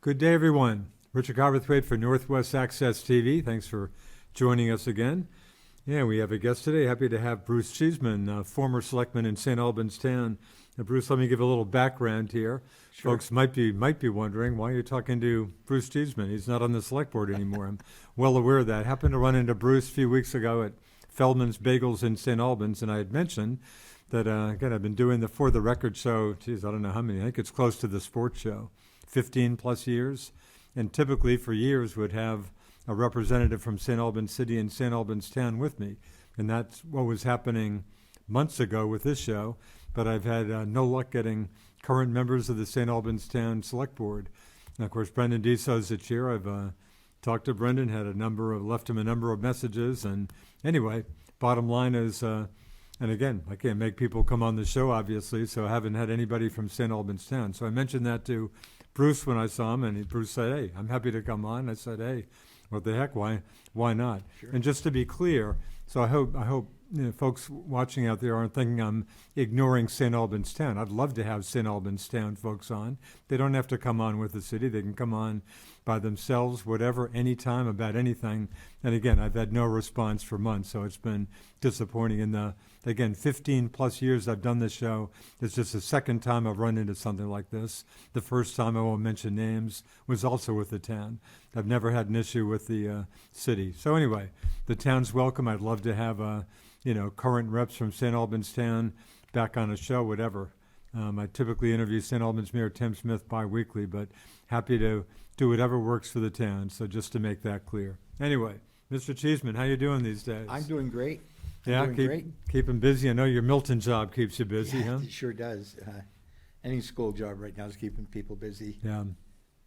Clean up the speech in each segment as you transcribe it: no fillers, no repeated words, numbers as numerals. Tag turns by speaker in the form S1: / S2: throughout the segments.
S1: Good day, everyone. Richard Cowperthwait for Northwest Access TV. Thanks for joining us again. Yeah, we have a guest today. Happy to have Bruce Cheeseman, former selectman in St. Albans Town. Bruce, let me give a little background here.
S2: Sure.
S1: Folks might be wondering why you're talking to Bruce Cheeseman. He's not on the select board anymore. I'm well aware of that. Happened to run into Bruce a few weeks ago at Feldman's Bagels in St. Albans, and I had mentioned that, again, I've been doing the For the Record show, I don't know how many, I think it's close to the sports show, 15 plus years, and typically for years would have a representative from St. Albans City and St. Albans Town with me. And that's what was happening months ago with this show, but I've had no luck getting current members of the St. Albans Town Select Board. And of course, Brendan Deso is the chair. I've talked to Brendan, left him a number of messages, and anyway, bottom line is, and again, I can't make people come on the show, obviously, so I haven't had anybody from St. Albans Town. So I mentioned that to Bruce when I saw him, and Bruce said, "Hey, I'm happy to come on." I said, "Hey, what the heck? Why not?"
S2: Sure.
S1: And just to be clear, so I hope folks watching out there aren't thinking I'm ignoring St. Albans Town. I'd love to have St. Albans Town folks on. They don't have to come on with the city. They can come on by themselves, whatever, anytime, about anything. And again, I've had no response for months, so it's been disappointing. In the, again, 15 plus years I've done this show, it's just the second time I've run into something like this. The first time, I won't mention names, was also with the town. I've never had an issue with the city. So anyway, the town's welcome. I'd love to have current reps from St. Albans Town back on a show, whatever. I typically interview St. Albans Mayor Tim Smith bi-weekly, but happy to do whatever works for the town. So just to make that clear. Anyway, Mr. Cheeseman, how you doing these days?
S2: I'm doing great.
S1: Keeping busy. I know your Milton job keeps you busy,
S2: Yeah,
S1: huh?
S2: it sure does. Any school job right now is keeping people busy.
S1: Yeah.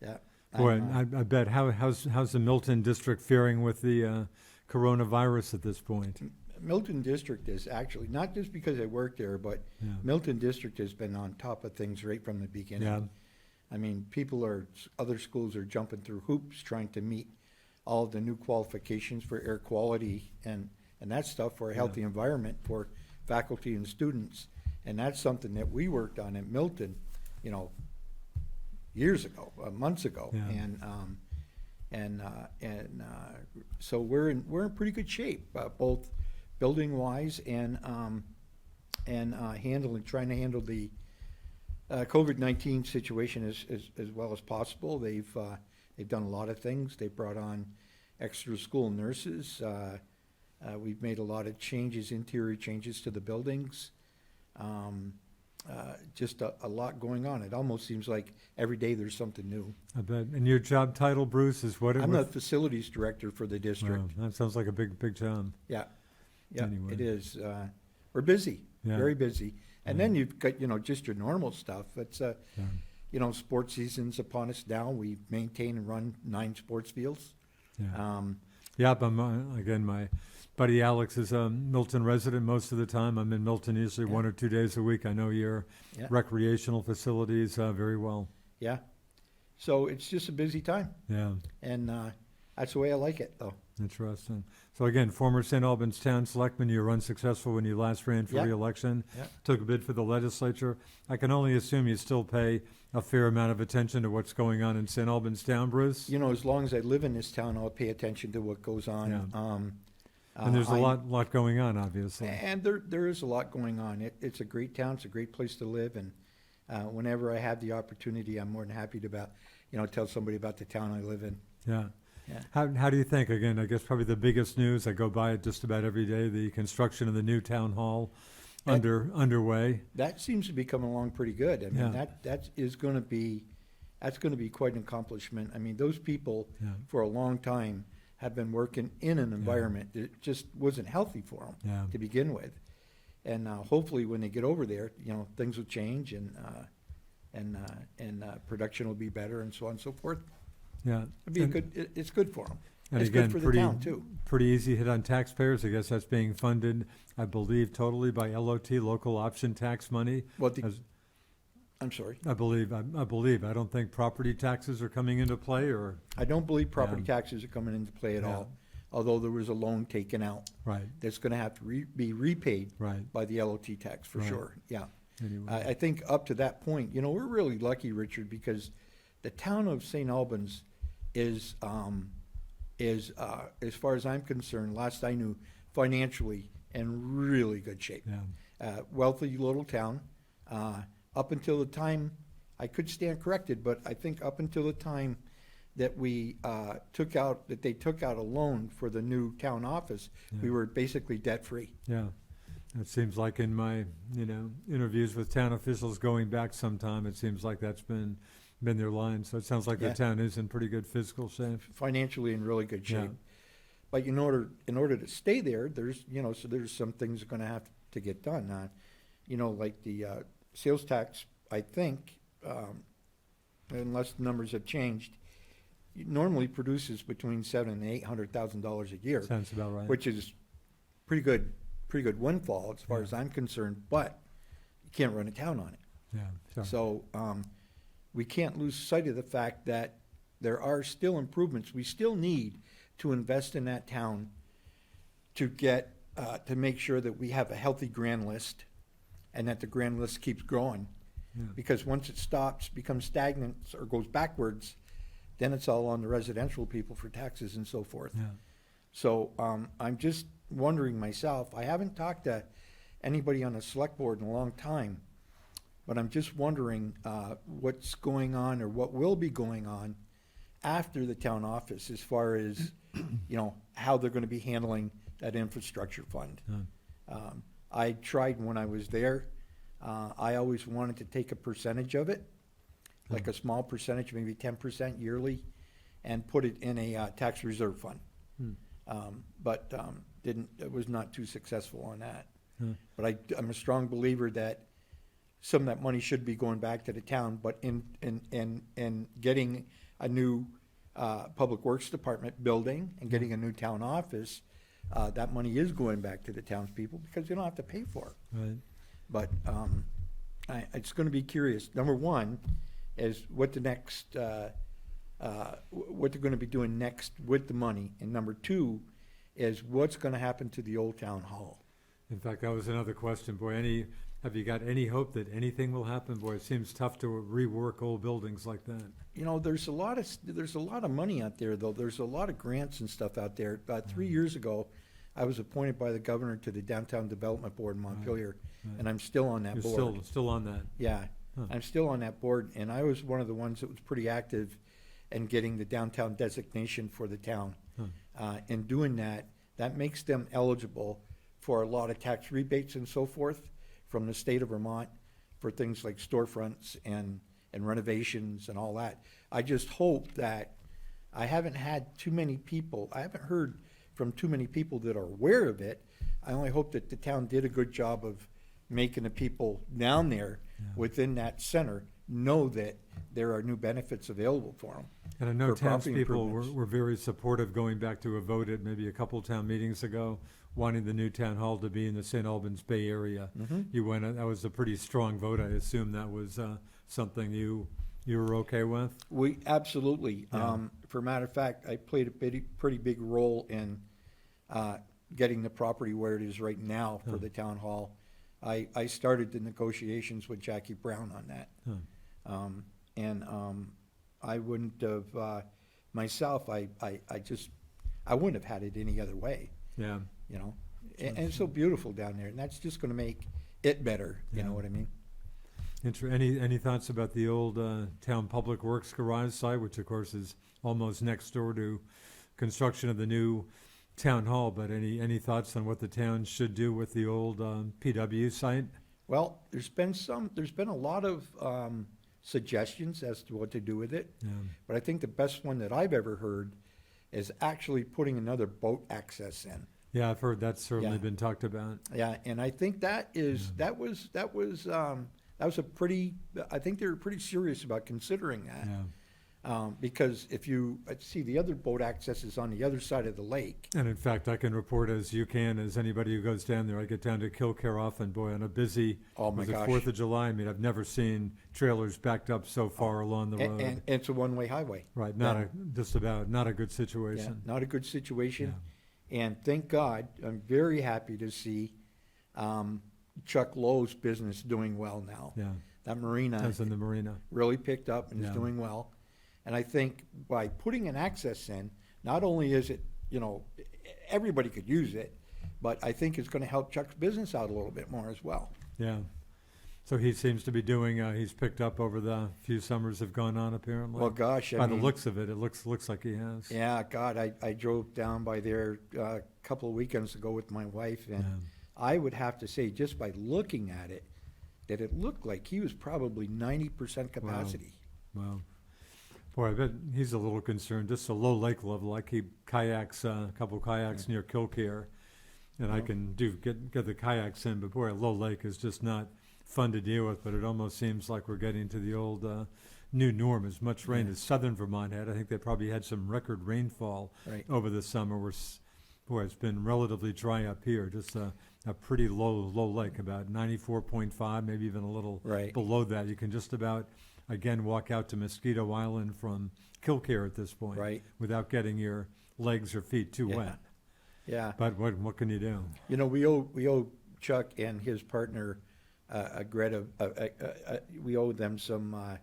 S2: Yeah.
S1: Boy, I bet. How's the Milton district faring with the coronavirus at this point?
S2: Milton District is actually, not just because I work there, but
S1: Yeah.
S2: Milton District has been on top of things right from the beginning.
S1: Yeah.
S2: I mean, other schools are jumping through hoops trying to meet all of the new qualifications for air quality and that stuff for a healthy environment for faculty and students. And that's something that we worked on at Milton, years ago, months ago.
S1: Yeah.
S2: So we're in pretty good shape, both building wise and trying to handle the COVID-19 situation as well as possible. They've done a lot of things. They brought on extra school nurses. We've made a lot of interior changes to the buildings. Just a lot going on. It almost seems like every day there's something new.
S1: I bet. And your job title, Bruce, is what?
S2: I'm the facilities director for the district.
S1: Wow, that sounds like a big job.
S2: Yeah,
S1: Anyway.
S2: It is. We're busy,
S1: Yeah.
S2: very busy. And then you've got, just your normal stuff. It's, sports season's upon us now. We maintain and run 9 sports fields.
S1: Yeah. But again, my buddy Alex is a Milton resident most of the time. I'm in Milton usually 1 or 2 days a week. I know your recreational facilities very well.
S2: Yeah. So it's just a busy time.
S1: Yeah.
S2: And that's the way I like it, though.
S1: Interesting. So again, former St. Albans Town Selectman, you were unsuccessful when you last ran for re-election, took a bid for the legislature. I can only assume you still pay a fair amount of attention to what's going on in St. Albans Town, Bruce?
S2: As long as I live in this town, I'll pay attention to what goes on.
S1: Yeah. And there's a lot going on, obviously.
S2: And there is a lot going on. It's a great town. It's a great place to live. And whenever I have the opportunity, I'm more than happy to tell somebody about the town I live in.
S1: Yeah.
S2: Yeah.
S1: How do you think, again, I guess probably the biggest news, I go by it just about every day, the construction of the new town hall underway.
S2: That seems to be coming along pretty good. I mean, that's going to be quite an accomplishment. I mean, those people for a long time have been working in an environment that just wasn't healthy for them to begin with. And hopefully when they get over there, things will change and production will be better and so on and so forth.
S1: Yeah,
S2: it's good for them.
S1: And
S2: it's
S1: again,
S2: good for the town too.
S1: Pretty easy hit on taxpayers. I guess that's being funded, I believe, totally by LOT, local option tax money.
S2: I'm sorry.
S1: I believe. I don't think property taxes are coming into play, or
S2: I don't believe property taxes are coming into play at all. Although there was a loan taken out, that's going to have to be repaid by the LOT tax for sure. Yeah.
S1: Anyway.
S2: I think up to that point, we're really lucky, Richard, because the town of St. Albans is, as far as I'm concerned, last I knew, financially in really good shape.
S1: Yeah.
S2: Wealthy little town. Up until the time, I could stand corrected, but I think up until the time that they took out a loan for the new town office, we were basically debt-free.
S1: Yeah. It seems like in my, interviews with town officials going back some time, it seems like that's been their line. So it sounds like the town is in pretty good fiscal shape.
S2: Financially in really good shape.
S1: Yeah.
S2: But in order to stay there, there's some things that are gonna have to get done. Like the sales tax, I think, unless the numbers have changed, it normally produces between $700,000 and $800,000 a year.
S1: Sounds about right.
S2: Which is pretty good windfall as far as I'm concerned, but you can't run a town on it.
S1: Yeah. Sure.
S2: So we can't lose sight of the fact that there are still improvements we still need to invest in that town to get to make sure that we have a healthy grand list and that the grand list keeps growing.
S1: Yeah.
S2: Because once it stops, becomes stagnant, or goes backwards, then it's all on the residential people for taxes and so forth.
S1: Yeah.
S2: So I'm just wondering myself, I haven't talked to anybody on the select board in a long time, but I'm just wondering what's going on or what will be going on after the town office as far as, how they're gonna be handling that infrastructure fund. I tried when I was there, I always wanted to take a percentage of it, like a small percentage, maybe 10% yearly, and put it in a tax reserve fund. But it was not too successful on that. But I'm a strong believer that some of that money should be going back to the town, but in getting a new public works department building and getting a new town office, that money is going back to the townspeople because you don't have to pay for it.
S1: Right.
S2: But it's going to be curious. Number one is what the next, what they're going to be doing next with the money, and number two is what's going to happen to the old town hall.
S1: In fact, that was another question. Boy, have you got any hope that anything will happen? Boy, it seems tough to rework old buildings like that.
S2: There's a lot of money out there, though. There's a lot of grants and stuff out there. About 3 years ago, I was appointed by the governor to the Downtown Development Board in Montpelier,
S1: Right.
S2: and I'm still on that board.
S1: You're still on that.
S2: Yeah, I'm still on that board, and I was one of the ones that was pretty active in getting the downtown designation for the town. In doing that, that makes them eligible for a lot of tax rebates and so forth from the state of Vermont for things like storefronts and renovations and all that. I just hope that I haven't heard from too many people that are aware of it. I only hope that the town did a good job of making the people down there within that center know that there are new benefits available for them.
S1: And I know
S2: for property
S1: townspeople
S2: improvements.
S1: were very supportive going back to a vote at maybe a couple town meetings ago, wanting the new town hall to be in the St. Albans Bay area. That was a pretty strong vote. I assume that was something you were okay with?
S2: We absolutely.
S1: Yeah.
S2: For a matter of fact, I played a pretty big role in getting the property where it is right now for the town hall. I started the negotiations with Jackie Brown on that. I wouldn't have, myself, I wouldn't have had it any other way,
S1: Yeah.
S2: And it's so beautiful down there, and that's just gonna make it better, you know
S1: Yeah.
S2: what I mean?
S1: Any thoughts about the old town public works garage site, which of course is almost next door to construction of the new town hall, but any thoughts on what the town should do with the old PW site?
S2: Well, there's been a lot of suggestions as to what to do with it.
S1: Yeah.
S2: But I think the best one that I've ever heard is actually putting another boat access in.
S1: Yeah, I've heard that's certainly
S2: Yeah.
S1: been talked about.
S2: Yeah, and I think that was a pretty, I think they were pretty serious about considering that.
S1: Yeah.
S2: Because if you see, the other boat access is on the other side of the lake.
S1: And in fact, I can report as anybody who goes down there, I get down to Kilcare often, boy, on a busy,
S2: Oh my
S1: was it
S2: gosh.
S1: 4th of July? I mean, I've never seen trailers backed up so far along the road.
S2: And it's a one-way highway.
S1: Right,
S2: Yeah.
S1: not a good
S2: Yeah,
S1: situation.
S2: not a good situation. And thank God, I'm very happy to see Chuck Lowe's business doing well now.
S1: Yeah,
S2: That marina
S1: that's in the marina.
S2: really picked up and is
S1: Yeah.
S2: doing well. And I think by putting an access in, not only is it, everybody could use it, but I think it's going to help Chuck's business out a little bit more as well.
S1: Yeah. So he seems to be doing, he's picked up over the few summers have gone on, apparently.
S2: Well, gosh,
S1: By the looks of it, it looks like he has.
S2: Yeah, God, I drove down by there a couple of weekends ago with my wife, and I would have to say, just by looking at it, that it looked like he was probably 90% capacity.
S1: Wow. Boy, I bet he's a little concerned. Just a low lake level. I keep kayaks, a couple kayaks near Kilcare, and I can get the kayaks in. But boy, a low lake is just not fun to deal with. But it almost seems like we're getting to the old new norm. As much rain as southern Vermont had, I think they probably had some record rainfall over the summer. Boy, it's been relatively dry up here. Just a pretty low lake, about 94.5, maybe even a little below that. You can just about, again, walk out to Mosquito Island from Kilcare at this point without getting your legs or feet too wet.
S2: Yeah.
S1: But what can you do?
S2: We owe Chuck and his partner Greta, we owe them some a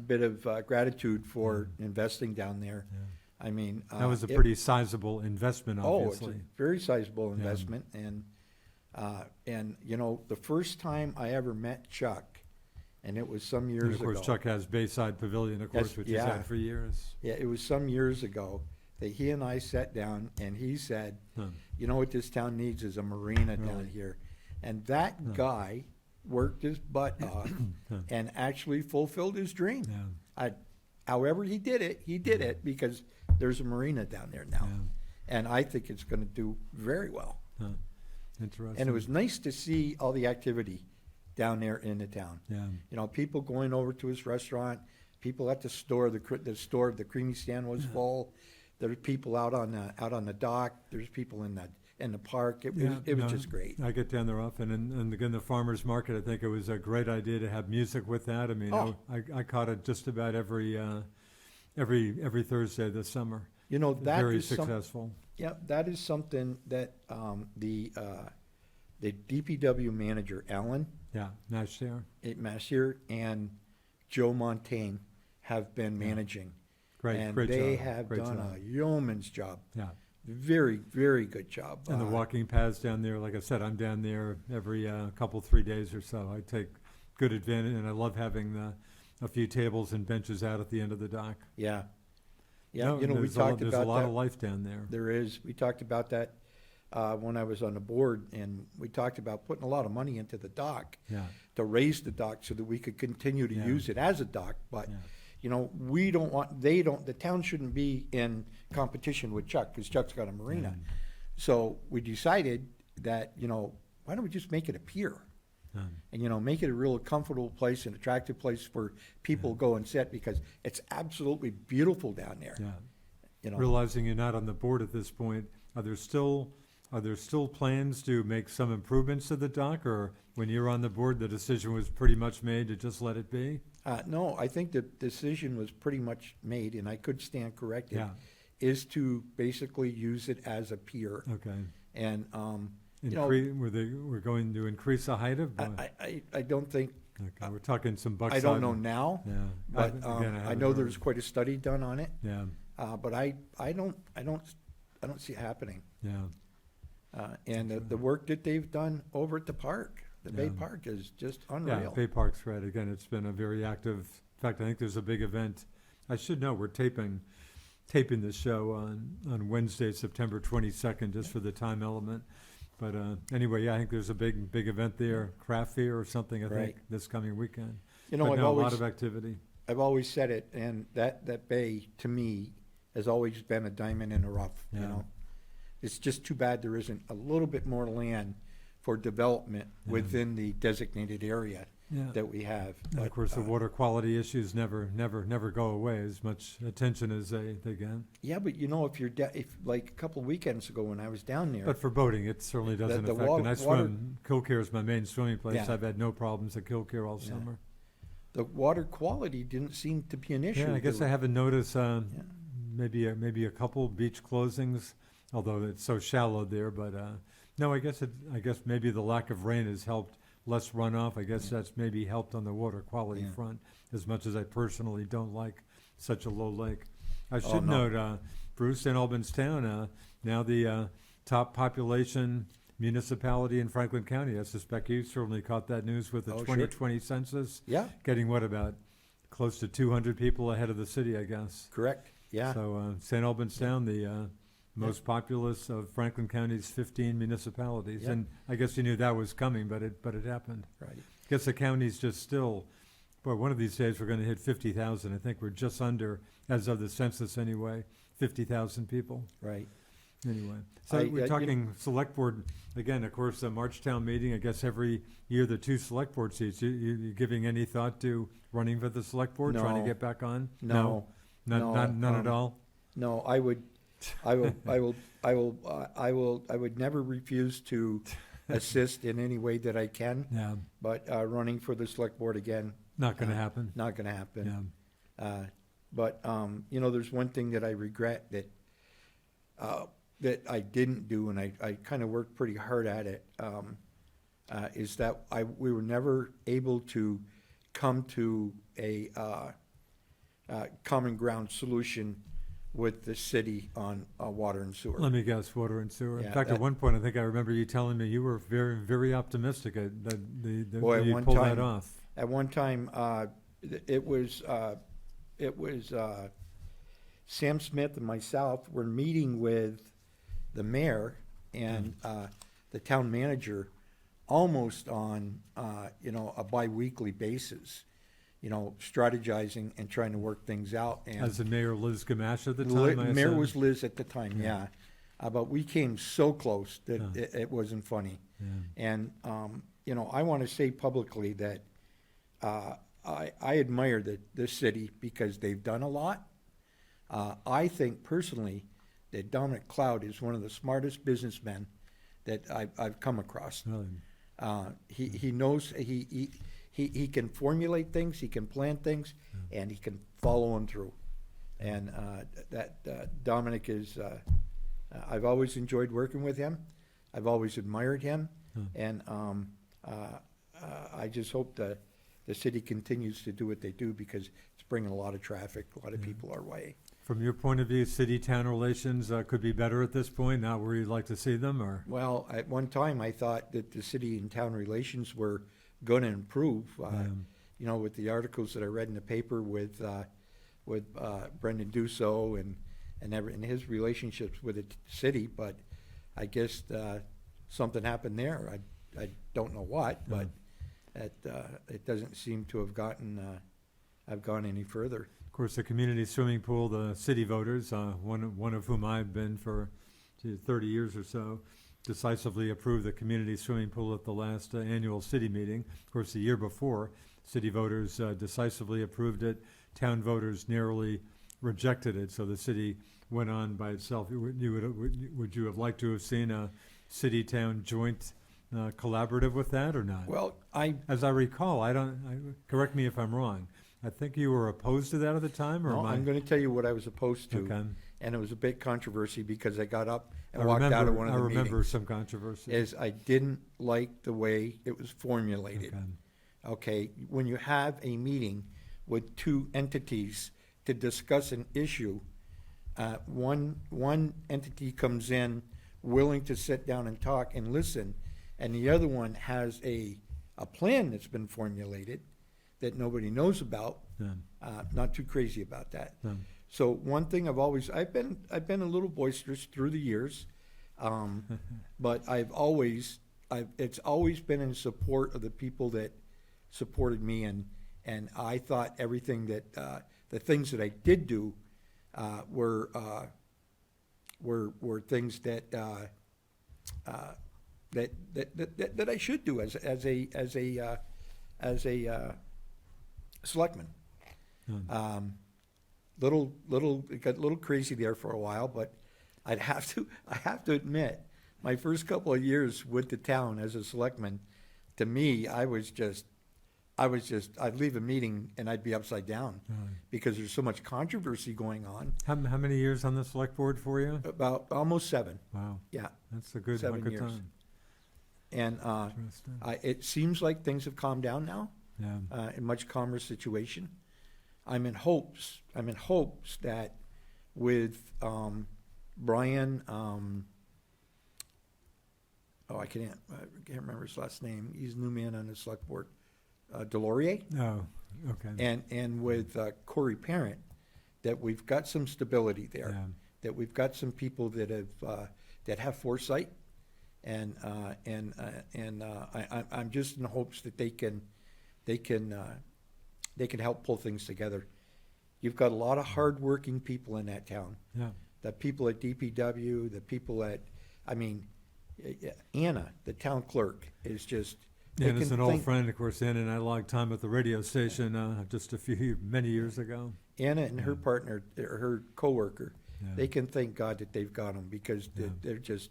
S2: bit of gratitude for investing down there.
S1: Yeah.
S2: I mean,
S1: that was a pretty sizable investment, obviously.
S2: Oh, it's a very sizable investment, and the first time I ever met Chuck, and it was some years ago.
S1: And of course, Chuck has Bayside Pavilion, of course, which he's had for years.
S2: Yeah, it was some years ago that he and I sat down, and he said, "You know what this town needs is a marina down here," and that guy worked his butt off and actually fulfilled his dream. However he did it because there's a marina down there now. And I think it's going to do very well.
S1: Interesting.
S2: And it was nice to see all the activity down there in the town. People going over to his restaurant, people at the store, the creamy stand was full. There were people out on the dock. There's people in the park. It was just great.
S1: I get down there often, and again, the farmers market. I think it was a great idea to have music with that. I mean, I caught it just about every Thursday this summer.
S2: That
S1: very
S2: is
S1: successful.
S2: That is something that the DPW manager Alan Massier and Joe Montaigne have been managing.
S1: Great
S2: they
S1: job.
S2: have
S1: Great
S2: done
S1: job.
S2: a yeoman's job.
S1: Yeah.
S2: Very, very good job.
S1: And the walking paths down there, like I said, I'm down there every 3 days or so. I take good advantage, and I love having a few tables and benches out at the end of the dock.
S2: Yeah.
S1: We talked about there's a lot of life down there.
S2: There is. We talked about that when I was on the board, and we talked about putting a lot of money into the dock to raise the dock so that we could continue to use it as a dock. But the town shouldn't be in competition with Chuck because Chuck's got a marina. So we decided that, why don't we just make it a pier? And, make it a real comfortable place, an attractive place for people to go and sit because it's absolutely beautiful down there.
S1: Realizing you're not on the board at this point, are there still plans to make some improvements to the dock, or when you're on the board, the decision was pretty much made to just let it be?
S2: No, I think the decision was pretty much made, and I could stand corrected, is to basically use it as a pier.
S1: Okay.
S2: And,
S1: we're going to increase the height of?
S2: I don't think.
S1: Okay, we're talking some bucks.
S2: I don't know now.
S1: Yeah.
S2: But I know there's quite a study done on it.
S1: Yeah.
S2: But I don't see it happening.
S1: Yeah.
S2: And the work that they've done over at the park, the Bay Park, is just unreal.
S1: Yeah, Bay Park's great. Again, it's been a very active. In fact, I think there's a big event. I should know we're taping this show on Wednesday, September 22nd, just for the time element. But anyway, I think there's a big event there, craft fair or something. I think this coming weekend.
S2: A lot of activity. I've always said it, and that bay to me has always been a diamond in the rough. It's just too bad there isn't a little bit more land for development within the designated area that we have.
S1: And of course, the water quality issues never go away as much attention as they get.
S2: Yeah, but if like a couple of weekends ago when I was down there.
S1: But for boating, it certainly doesn't affect. And I swim. Kilcare is my main swimming place. I've had no problems at Kilcare all summer.
S2: The water quality didn't seem to be an issue.
S1: Yeah, I guess I haven't noticed maybe a couple beach closings, although it's so shallow there. But no, I guess maybe the lack of rain has helped less runoff. I guess that's maybe helped on the water quality
S2: Yeah.
S1: front, as much as I personally don't like such a low lake. I
S2: Oh,
S1: should
S2: no.
S1: note, Bruce, in Albans Town, now the top population municipality in Franklin County. I suspect you certainly caught that news with the
S2: Oh, sure.
S1: 2020 census,
S2: Yeah,
S1: getting what, about close to 200 people ahead of the city, I guess.
S2: correct, yeah.
S1: So St. Albans Town, the most populous of Franklin County's 15 municipalities.
S2: Yeah.
S1: And I guess you knew that was coming, but it happened.
S2: Right.
S1: I guess the county's just still, boy, one of these days we're going to hit 50,000. I think we're just under, as of the census anyway, 50,000 people.
S2: Right.
S1: Anyway, so
S2: I-
S1: we're
S2: you
S1: talking select board, again, of course, the March town meeting, I guess every year the 2 select board seats. You giving any thought to running for the select board, trying to
S2: No.
S1: get back on?
S2: No,
S1: None at all?
S2: no, I would never refuse to assist in any way that I can,
S1: Yeah,
S2: but running for the select board again,
S1: not going to happen.
S2: not gonna happen.
S1: Yeah,
S2: But, there's one thing that I regret that I didn't do, and I kind of worked pretty hard at it, is that we were never able to come to a common ground solution with the city on water and sewer.
S1: let me guess, water and sewer. In
S2: Yeah,
S1: fact, at
S2: that-
S1: one point, I think I remember you telling me you were very, very optimistic that
S2: Boy, at
S1: you
S2: one
S1: pulled that
S2: time-
S1: off.
S2: At one time, it was Sam Smith and myself were meeting with the mayor and the town manager almost on a biweekly basis, strategizing and trying to work things out. And
S1: As the mayor Liz Gamache at the time, I
S2: Mayor
S1: assume?
S2: was Liz at the time,
S1: Yeah.
S2: yeah. But we came so close that
S1: Yeah.
S2: it wasn't funny.
S1: Yeah.
S2: And, I want to say publicly that I admire the city because they've done a lot. I think personally that Dominic Cloud is one of the smartest businessmen that I've come across.
S1: Really?
S2: He knows, he can formulate things, he can plan things, and he can follow them through. And Dominic is, I've always enjoyed working with him. I've always admired him. And I just hope that the city continues to do what they do because it's bringing a lot of traffic, a lot of people our way.
S1: From your point of view, city-town relations could be better at this point, not where you'd like to see them, or?
S2: Well, at one time, I thought that the city and town relations were going to improve. With the articles that I read in the paper with Brendan Dussault and his relationships with the city, but I guess something happened there. I don't know what, but it doesn't seem to have gone any further.
S1: Of course, the community swimming pool, the city voters, one of whom I've been for 30 years or so, decisively approved the community swimming pool at the last annual city meeting. Of course, the year before, city voters decisively approved it. Town voters narrowly rejected it, so the city went on by itself. Would you have liked to have seen a city-town joint collaborative with that or not?
S2: Well,
S1: As I recall, correct me if I'm wrong, I think you were opposed to that at the time, or
S2: no,
S1: am I?
S2: I'm going to tell you what I was opposed to,
S1: Okay.
S2: and it was a bit controversy because I got up and
S1: I
S2: walked out of
S1: remember-
S2: one of
S1: I
S2: the
S1: remember
S2: meetings.
S1: some controversy.
S2: Is I didn't like the way it was formulated.
S1: Okay.
S2: Okay, when you have a meeting with two entities to discuss an issue, one entity comes in willing to sit down and talk and listen, and the other one has a plan that's been formulated that nobody knows about.
S1: Yeah.
S2: Not too crazy about that.
S1: Yeah.
S2: So one thing I've been a little boisterous through the years, but it's always been in support of the people that supported me, and I thought everything that the things that I did do were things that that I should do as a selectman. It got a little crazy there for a while, but I have to admit, my first couple of years with the town as a selectman, to me, I'd leave a meeting and I'd be upside down because there's so much controversy going on.
S1: How many years on the select board for you?
S2: About almost 7.
S1: Wow.
S2: Yeah.
S1: That's a good
S2: 7
S1: hunk of
S2: years.
S1: time.
S2: And
S1: Interesting.
S2: it seems like things have calmed down now,
S1: Yeah.
S2: a much calmer situation. I'm in hopes that with Brian, I can't remember his last name. He's a new man on the select board, Delorier.
S1: Oh, okay.
S2: And with Corey Parent, that we've got some stability there.
S1: Yeah.
S2: That we've got some people that have foresight, and I'm just in hopes that they can help pull things together. You've got a lot of hardworking people in that town.
S1: Yeah.
S2: The people at DPW, the people at, Anna, the town clerk, is just. they
S1: And it's
S2: can
S1: an old
S2: think-
S1: friend, of course. Ann and I logged time at the radio station just many years ago.
S2: Anna and her partner, her coworker,
S1: Yeah.
S2: they can thank God that they've got them, because
S1: Yeah.
S2: they're just,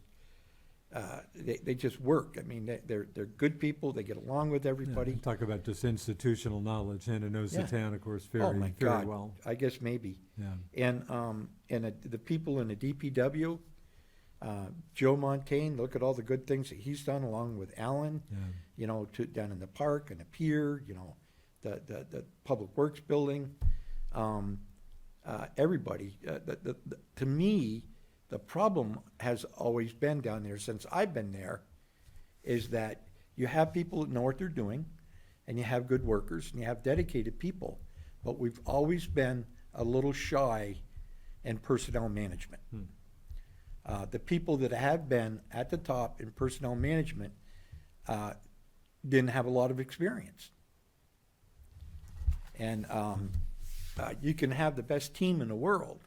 S2: they just work. They're good people. They get along with everybody.
S1: Yeah, talk about just institutional knowledge. Hannah knows the
S2: Yeah.
S1: town, of course,
S2: Oh,
S1: very,
S2: my
S1: very
S2: God.
S1: well.
S2: I guess maybe.
S1: Yeah.
S2: And the people in the DPW, Joe Montaigne, look at all the good things that he's done, along with Alan,
S1: Yeah.
S2: down in the park and the pier, the Public Works building. Everybody, to me, the problem has always been down there since I've been there, is that you have people that know what they're doing, and you have good workers, and you have dedicated people, but we've always been a little shy in personnel management. The people that have been at the top in personnel management didn't have a lot of experience. And you can have the best team in the world,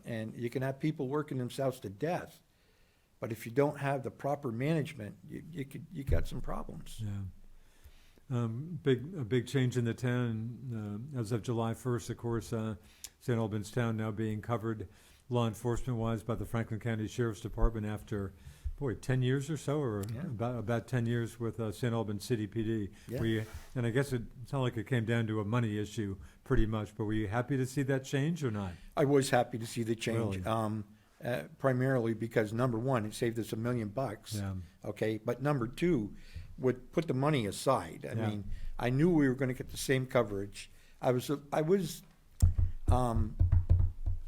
S2: and you can have people working themselves to death, but if you don't have the proper management, you got some problems.
S1: Yeah. A big change in the town as of July 1st, of course, St. Albans Town now being covered law enforcement-wise by the Franklin County Sheriff's Department after, 10 years or so, or
S2: Yeah.
S1: about 10 years with St. Albans City PD.
S2: Yeah.
S1: And I guess it sounded like it came down to a money issue pretty much, but were you happy to see that change or not?
S2: I was happy to see the change,
S1: Really?
S2: primarily because, number one, it saved us $1 million.
S1: Yeah.
S2: Okay, but number two, would put the money aside.
S1: Yeah.
S2: I knew we were going to get the same coverage.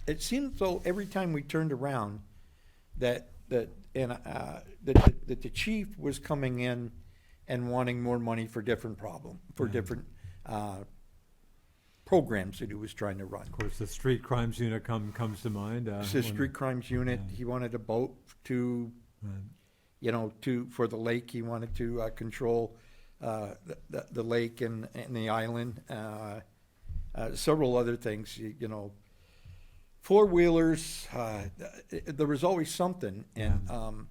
S2: It seemed though every time we turned around that the chief was coming in and wanting more money for different different programs that he was trying to run.
S1: Of course, the street crimes unit comes to mind.
S2: It's the street crimes unit.
S1: Yeah.
S2: He wanted a boat to, for the lake. He wanted to control the lake and the island. Several other things, four-wheelers. There was always something, and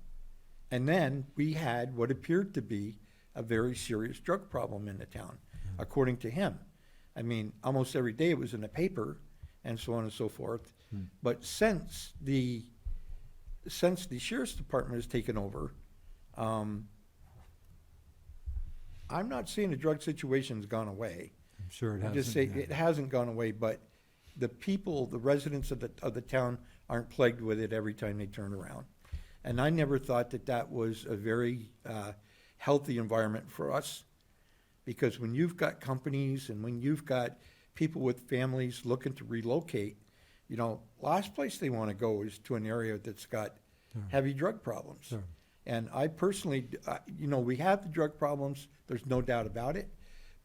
S2: then we had what appeared to be a very serious drug problem in the town, according to him. Almost every day it was in the paper, and so on and so forth. But since the sheriff's department has taken over, I'm not saying the drug situation's gone away.
S1: I'm sure it
S2: I
S1: hasn't.
S2: just say
S1: yeah.
S2: it hasn't gone away, but the people, the residents of the town aren't plagued with it every time they turn around. And I never thought that was a very healthy environment for us, because when you've got companies and when you've got people with families looking to relocate, last place they want to go is to an area that's got heavy drug problems.
S1: Sure.
S2: And I personally, we have the drug problems, there's no doubt about it,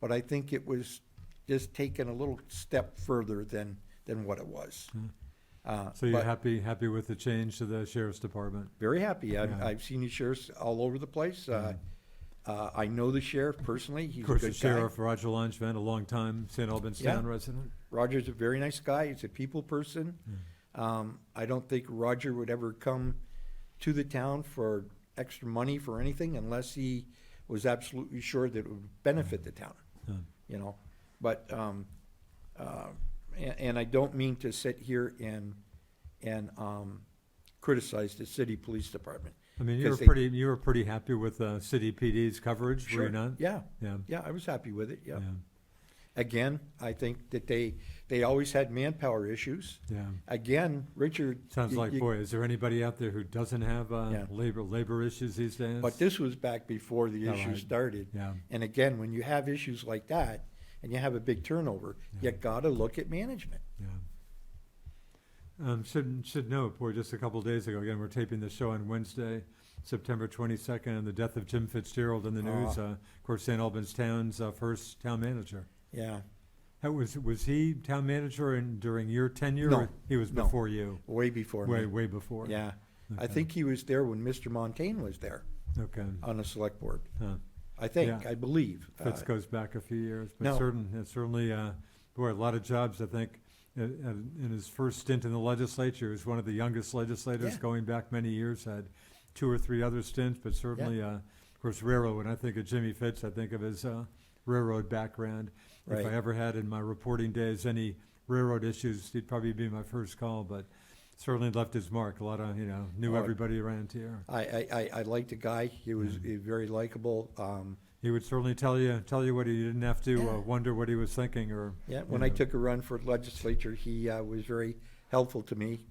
S2: but I think it was just taken a little step further than what it was.
S1: So you're
S2: but
S1: happy with the change to the sheriff's department?
S2: Very happy.
S1: Yeah.
S2: I've seen the sheriffs all over the place. I know the sheriff personally. He's
S1: Of course,
S2: a
S1: the
S2: good guy.
S1: Sheriff Roger Langevin, a long-time St. Albans
S2: Yeah.
S1: Town resident.
S2: Roger's a very nice guy. He's a people person. I don't think Roger would ever come to the town for extra money for anything unless he was absolutely sure that it would benefit the town. But and I don't mean to sit here and criticize the city police department.
S1: You were pretty happy with City PD's coverage, were
S2: Sure.
S1: you not?
S2: Yeah.
S1: Yeah.
S2: Yeah, I was happy with it. Yeah. again, I think that they always had manpower issues.
S1: Yeah.
S2: Again, Richard.
S1: Sounds like, boy, is there anybody out there who doesn't have
S2: Yeah.
S1: labor issues these days?
S2: But this was back before the
S1: Oh,
S2: issue
S1: right.
S2: started.
S1: Yeah.
S2: And again, when you have issues like that and you have a big turnover,
S1: Yeah.
S2: you got to look at management.
S1: Yeah. Should note, boy, just a couple of days ago, again, we're taping the show on Wednesday, September 22nd, and the death of Jim Fitzgerald in the news. Of course, St. Albans Town's first town manager.
S2: Yeah,
S1: Was he town manager during your tenure?
S2: No.
S1: Or he was
S2: No.
S1: before you?
S2: way before me.
S1: Way before?
S2: Yeah, I
S1: Okay.
S2: think he was there when Mr. Montaigne was there
S1: Okay.
S2: on the select board.
S1: Huh.
S2: I think,
S1: Yeah.
S2: I believe.
S1: Fitz goes back a few years, but
S2: no.
S1: certainly, boy, a lot of jobs, I think, in his first stint in the legislature. He was one of the youngest legislators
S2: Yeah.
S1: going back many years, had 2 or 3 other stints, but certainly, of course, railroad. When I think of Jimmy Fitz, I think of his railroad background.
S2: Right.
S1: If I ever had in my reporting days any railroad issues, he'd probably be my first call, but certainly left his mark. A lot of, knew
S2: Oh,
S1: everybody around here.
S2: I liked the guy. He was very likable.
S1: He would certainly tell you what he didn't have to
S2: Yeah.
S1: wonder what he was thinking or.
S2: Yeah, when I took a run for legislature, he was very helpful to me.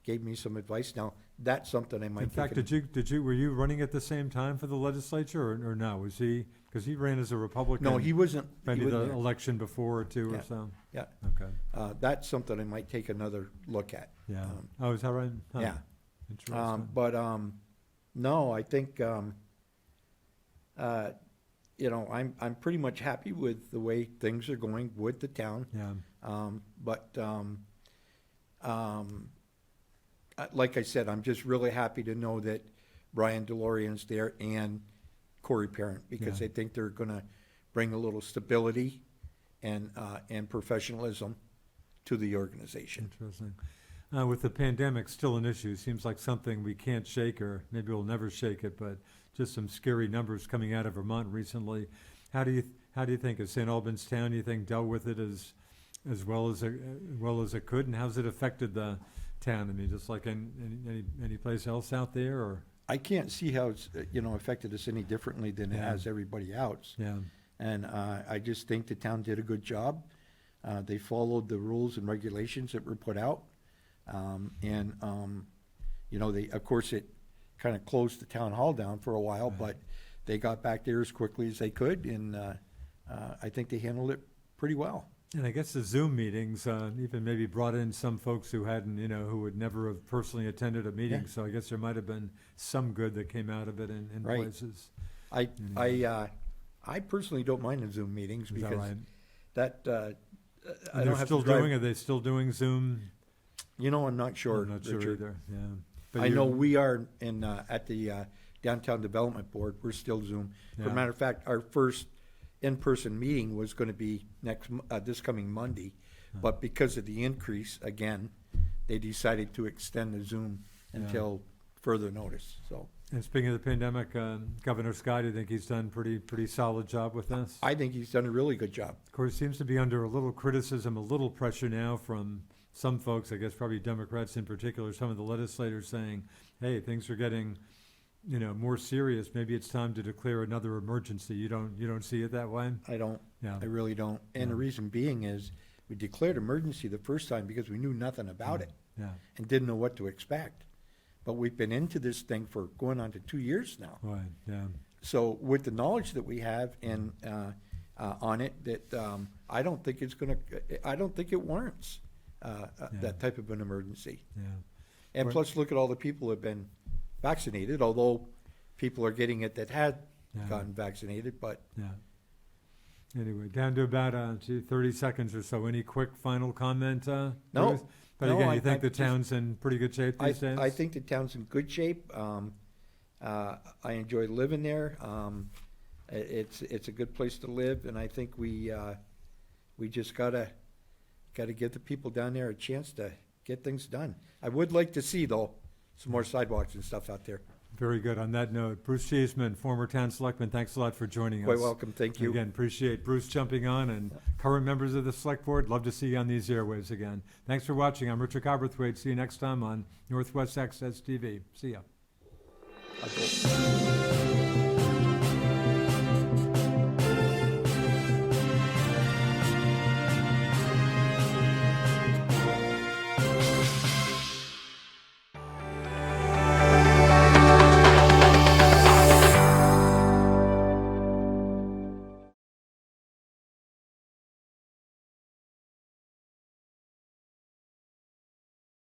S2: Gave me some advice. Now that's something I might.
S1: In fact, were you running at the same time for the legislature or no? Was he, because he ran as a Republican?
S2: No, he wasn't.
S1: Maybe
S2: He
S1: the
S2: wasn't there.
S1: election before or two or
S2: Yeah.
S1: so?
S2: Yeah,
S1: Okay,
S2: that's something I might take another look at.
S1: yeah. Oh, is that right? Huh.
S2: Yeah.
S1: Interesting.
S2: But no, I think I'm pretty much happy with the way things are going with the town.
S1: Yeah,
S2: But like I said, I'm just really happy to know that Brian DeLorean's there and Corey Parent, because
S1: Yeah.
S2: I think they're going to bring a little stability and professionalism to the organization.
S1: interesting. With the pandemic still an issue, seems like something we can't shake, or maybe we'll never shake it, but just some scary numbers coming out of Vermont recently. How do you think of St. Albans Town? You think dealt with it as well as it could, and how's it affected the town? I mean, just like any place else out there, or
S2: I can't see how it's affected us any differently than it
S1: Yeah.
S2: has everybody else.
S1: yeah,
S2: And I just think the town did a good job. They followed the rules and regulations that were put out. Of course, it kind of closed the town hall down for a while,
S1: Right.
S2: but they got back there as quickly as they could, and I think they handled it pretty well.
S1: and I guess the Zoom meetings even maybe brought in some folks who hadn't, who would never have personally attended a meeting.
S2: Yeah.
S1: So I guess there might have been some good that came out of it in
S2: Right.
S1: places.
S2: I personally don't mind the Zoom meetings
S1: Is that
S2: because
S1: right?
S2: that
S1: And
S2: I don't
S1: they're
S2: have
S1: still
S2: to drive.
S1: doing. Are they still doing Zoom?
S2: I'm not sure,
S1: I'm not sure
S2: Richard.
S1: either. Yeah, but
S2: I know
S1: you-
S2: we are at the Downtown Development Board, we're still Zoom. For a
S1: Yeah.
S2: matter of fact, our first in-person meeting was gonna be this coming Monday, but because of the increase, again, they decided to extend the Zoom
S1: Yeah.
S2: until further notice, so.
S1: And speaking of the pandemic, Governor Scott, do you think he's done pretty solid job with this?
S2: I think he's done a really good job.
S1: Of course, seems to be under a little criticism, a little pressure now from some folks, I guess probably Democrats in particular, some of the legislators saying, hey, things are getting, more serious. Maybe it's time to declare another emergency. You don't see it that way?
S2: I don't,
S1: Yeah.
S2: I really don't. And the
S1: Yeah.
S2: reason being is, we declared emergency the first time because we knew nothing about it
S1: Yeah.
S2: and didn't know what to expect. But we've been into this thing for going on to 2 years now.
S1: Right. Yeah.
S2: So with the knowledge that we have and on it, that I don't think it warrants that type of an emergency.
S1: Yeah.
S2: And
S1: Right.
S2: plus, look at all the people who have been vaccinated, although people are getting it that had
S1: Yeah.
S2: gotten vaccinated, but
S1: Yeah. Anyway, down to about 30 seconds or so. Any quick final comment?
S2: No.
S1: Bruce? But
S2: No,
S1: again,
S2: I
S1: you think the
S2: just-
S1: town's in pretty good shape these days?
S2: I think the town's in good shape. I enjoy living there. It's a good place to live, and I think we just gotta give the people down there a chance to get things done. I would like to see, though, some more sidewalks and stuff out there.
S1: Very good. On that note, Bruce Cheeseman, former town selectman, thanks a lot for joining us.
S2: Quite welcome, thank you.
S1: Again, appreciate Bruce jumping on, and current members of the select board, love to see you on these airwaves again. Thanks for watching. I'm Richard Cowperthwait. See you next time on Northwest Access TV. See ya.
S2: I'll go.